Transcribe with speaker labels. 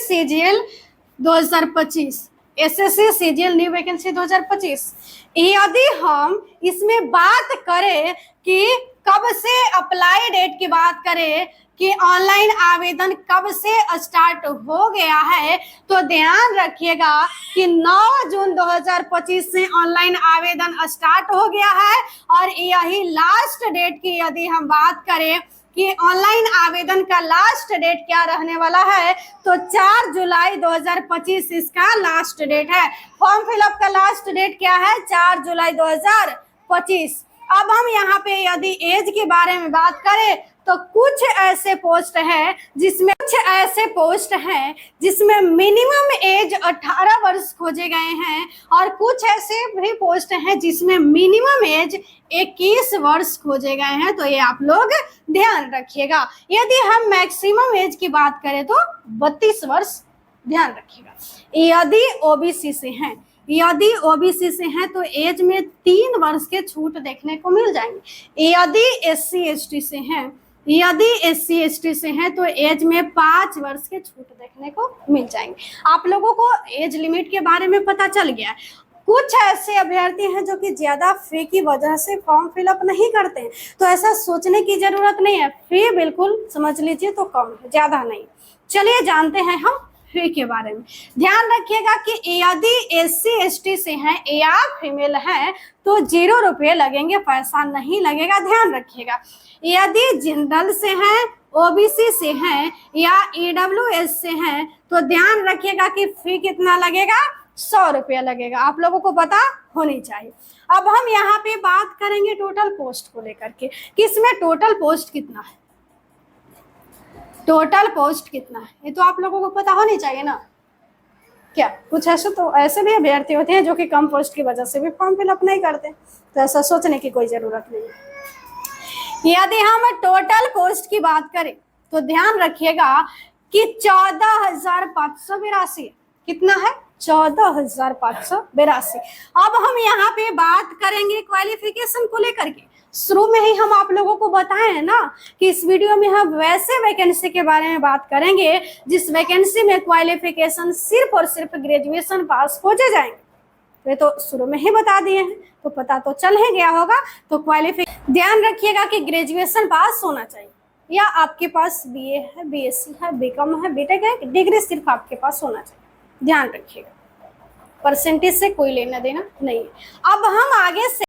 Speaker 1: CGL 2025, SSC CGL new vacancy 2025। यदि हम इसमें बात करें कि कब से अप्लाई डेट की बात करें कि ऑनलाइन आवेदन कब से स्टार्ट हो गया है, तो ध्यान रखिएगा कि 9 जून 2025 से ऑनलाइन आवेदन स्टार्ट हो गया है। और यही लास्ट डेट की यदि हम बात करें कि ऑनलाइन आवेदन का लास्ट डेट क्या रहने वाला है, तो 4 जुलाई 2025 इसका लास्ट डेट है। फॉर्म फिलअप का लास्ट डेट क्या है? 4 जुलाई 2025। अब हम यहाँ पे यदि एज के बारे में बात करें तो कुछ ऐसे पोस्ट हैं जिसमें मिनिमम एज 18 वर्ष खोजे गए हैं, और कुछ ऐसे भी पोस्ट हैं जिसमें मिनिमम एज 21 वर्ष खोजे गए हैं। तो ये आप लोग ध्यान रखिएगा। यदि हम मैक्सिमम एज की बात करें तो 32 वर्ष, ध्यान रखिएगा। यदि ओबीसी से हैं तो एज में 3 वर्ष के छूट देखने को मिल जाएंगे। यदि एससी एसटी से हैं तो एज में 5 वर्ष के छूट देखने को मिल जाएंगे। आप लोगों को एज लिमिट के बारे में पता चल गया है। कुछ ऐसे अभ्यर्थी हैं जो कि ज्यादा फी की वजह से फॉर्म फिलअप नहीं करते हैं, तो ऐसा सोचने की जरूरत नहीं है। फी बिल्कुल समझ लीजिए तो कम है, ज्यादा नहीं। चलिए जानते हैं हम फी के बारे में। ध्यान रखिएगा कि यदि एससी एसटी से हैं या फीमेल हैं तो 0 रुपये लगेंगे, पैसा नहीं लगेगा, ध्यान रखिएगा। यदि जनरल से हैं, ओबीसी से हैं या ईडब्ल्यूएस से हैं तो ध्यान रखिएगा कि फी कितना लगेगा? 100 रुपया लगेगा। आप लोगों को पता होनी चाहिए। अब हम यहाँ पे बात करेंगे टोटल पोस्ट को लेकर के कि इसमें टोटल पोस्ट कितना है। ये तो आप लोगों को पता होनी चाहिए ना। क्या कुछ ऐसे भी अभ्यर्थी होते हैं जो कि कम पोस्ट की वजह से भी फॉर्म फिलअप नहीं करते, तो ऐसा सोचने की कोई जरूरत नहीं है। यदि हम टोटल पोस्ट की बात करें तो ध्यान रखिएगा कि 14,582 कितना है? 14,582। अब हम यहाँ पे बात करेंगे क्वालिफिकेशन को लेकर के। शुरू में ही हम आप लोगों को बताए हैं ना कि इस वीडियो में हम वैसे वैकेंसी के बारे में बात करेंगे जिस वैकेंसी में क्वालिफिकेशन सिर्फ और सिर्फ ग्रेजुएशन पास खोजे जाएंगे। ये तो शुरू में ही बता दिए हैं, तो पता तो चल ही गया होगा। तो क्वालिफिकेशन ध्यान रखिएगा कि ग्रेजुएशन पास होना चाहिए, या आपके पास बीए है, बीएससी है, बीकॉम है, बीटेक है, डिग्री सिर्फ आपके पास होना चाहिए। ध्यान रखिएगा, परसेंटेज से कोई लेना देना नहीं है। अब हम आगे से